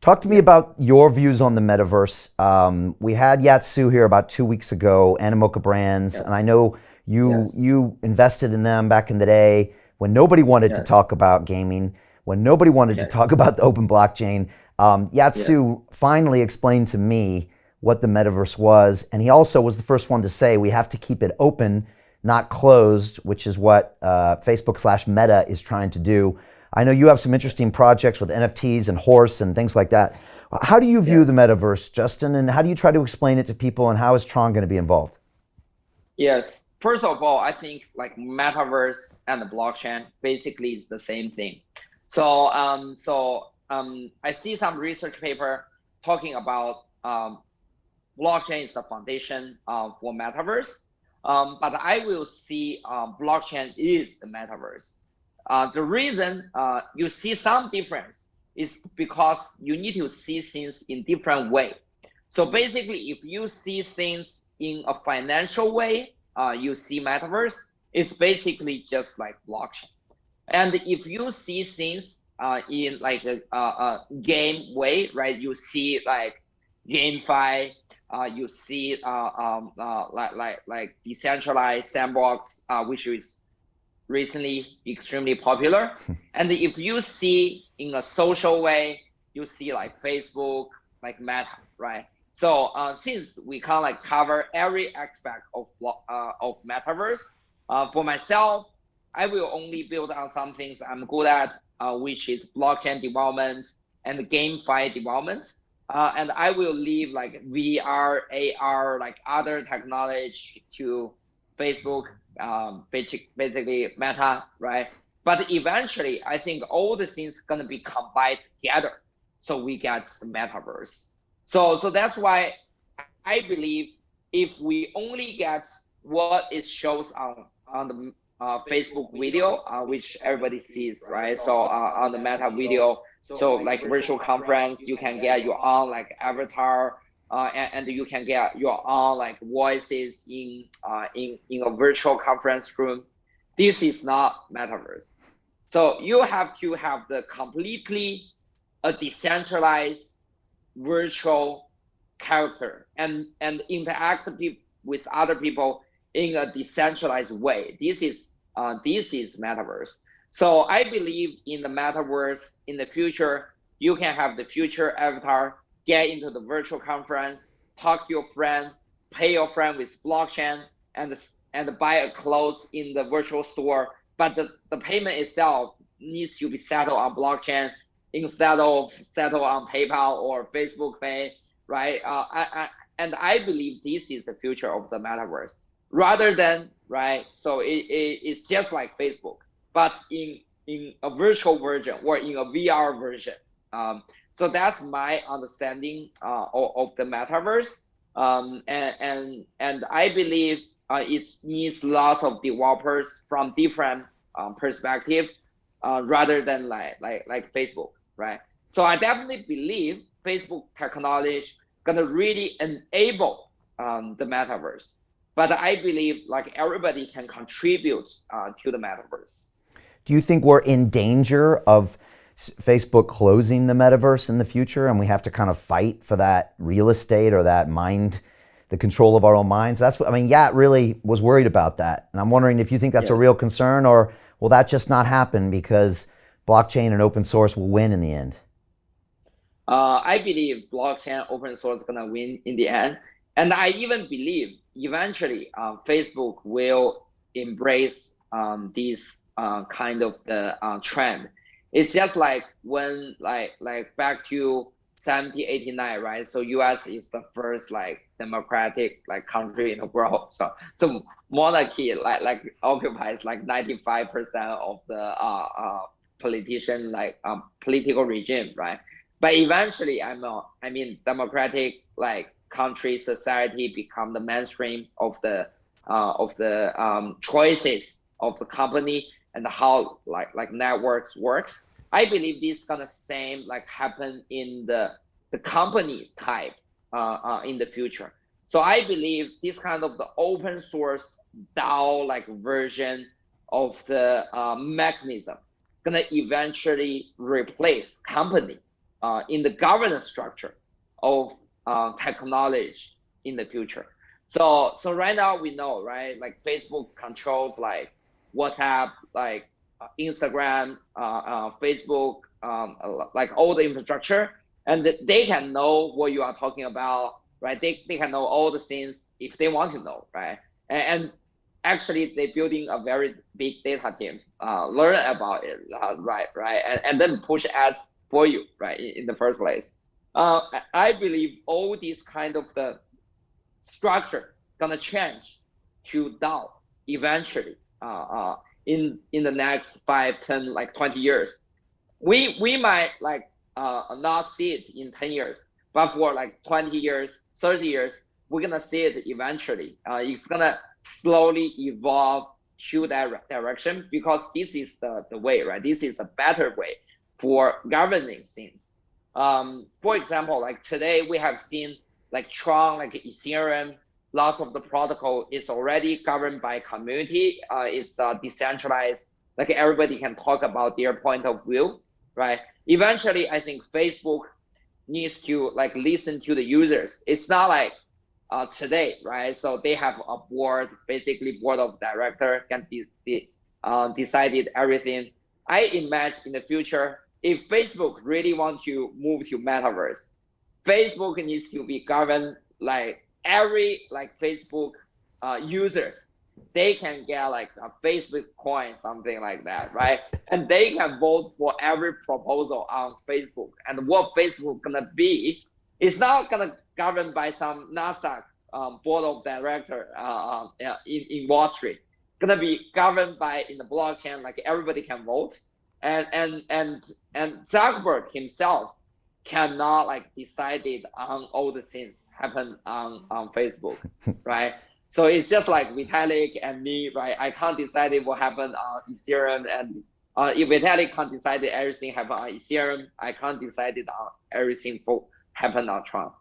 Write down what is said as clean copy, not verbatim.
Talk to me about your views on the metaverse. We had Yatsu here about 2 weeks ago, Animoca Brands, Yes, and I know you yes, you invested in them back in the day when nobody wanted to yes, talk about gaming, when nobody wanted to yes, talk about the open blockchain. yes, Yatsu finally explained to me what the metaverse was, and he also was the first one to say we have to keep it open, not closed, which is what Facebook slash Meta is trying to do. I know you have some interesting yes, projects with NFTs and horse and things like that. How do you view the yes, metaverse, Justin, and how do you try to explain it to people, and how is Tron going to be involved? yes. First of all, I think like metaverse and the blockchain basically is the same thing. I see some research paper talking about blockchain is the foundation for metaverse, but I will see blockchain is the metaverse. The reason you see some difference is because you need to see things in different way. So basically, if you see things in a financial way, you see metaverse. It's basically just like blockchain. And if you see things in like a game way, right? You see like GameFi, you see like decentralized sandbox, which is recently extremely popular. And if you see in a social way, you see like Facebook, like Meta, right? So since we can like cover every aspect of metaverse, for myself, I will only build on some things I'm good at, which is blockchain development and GameFi development. And I will leave like VR, AR, like other technology to Facebook, basically Meta, right? But eventually, I think all the things gonna be combined together, so we get the metaverse. So that's why I believe if we only get what it shows on the Facebook video, which everybody sees, right? So on the Meta video, so like virtual conference, you can get your own like avatar, and you can get your own like voices in a virtual conference room. This is not metaverse. So you have to have the completely a decentralized virtual character and interact with other people in a decentralized way. This is metaverse. So I believe in the metaverse in the future. You can have the future avatar, get into the virtual conference, talk to your friend, pay your friend with blockchain, and buy a clothes in the virtual store. But the payment itself needs to be settled on blockchain instead of settled on PayPal or Facebook Pay, right? And I believe this is the future of the metaverse, rather than right. So it's just like Facebook, but in a virtual version or in a VR version. So that's my understanding of the metaverse, and I believe it needs lots of developers from different perspective, rather than like Facebook, right? So I definitely believe Facebook technology gonna really enable the metaverse, but I believe like everybody can contribute to the metaverse. Do you think we're in danger of Facebook closing the metaverse in the future, and we have to kind of fight for that real estate or that mind, the control of our own minds? That's what I mean. Yat really was worried about that, and I'm wondering if you think that's a Yes. real concern, or will that just not happen because blockchain and open source will win in the end? I believe blockchain open source is gonna win in the end, and I even believe eventually Facebook will embrace this kind of the trend. It's just like when like back to 70, 89, right? So US is the first like democratic like country in the world. So monarchy like occupies like 95% of the politician like political regime, right? But eventually, I mean, democratic like country society become the mainstream of the choices of the company and how like networks works. I believe this gonna same like happen in the company type in the future. So I believe this kind of the open source DAO like version of the mechanism gonna eventually replace company in the governance structure of technology in the future. So right now we know, right? Like Facebook controls like WhatsApp, like Instagram, Facebook, like all the infrastructure, and they can know what you are talking about, right? They can know all the things if they want to know, right? And actually they're building a very big data team, learn about it, right? And then push ads for you, right, in the first place. I believe all these kind of the structure gonna change to DAO eventually, in the next 5, 10, like 20 years. We might like not see it in 10 years, but for like 20 years, 30 years, we're gonna see it eventually. It's gonna slowly evolve to that direction, because this is the way, right? This is a better way for governing things. For example, like today we have seen like Tron, like Ethereum, lots of the protocol is already governed by community. It's decentralized, like everybody can talk about their point of view, right? Eventually, I think Facebook needs to like listen to the users. It's not like today, right? So they have a board, basically board of director can decided everything. I imagine in the future, if Facebook really want to move to Metaverse, Facebook needs to be governed like every like Facebook users. They can get like a Facebook coin, something like that, right? And they can vote for every proposal on Facebook. And what Facebook gonna be, it's not gonna govern by some NASDAQ board of director in Wall Street. Gonna be governed by in the blockchain, like everybody can vote. And Zuckerberg himself cannot like decided on all the things happen on Facebook, right? So it's just like Vitalik and me, right? I can't decide what happened on Ethereum, and if Vitalik can't decide everything happened on Ethereum, I can't decide on everything happened on Trump.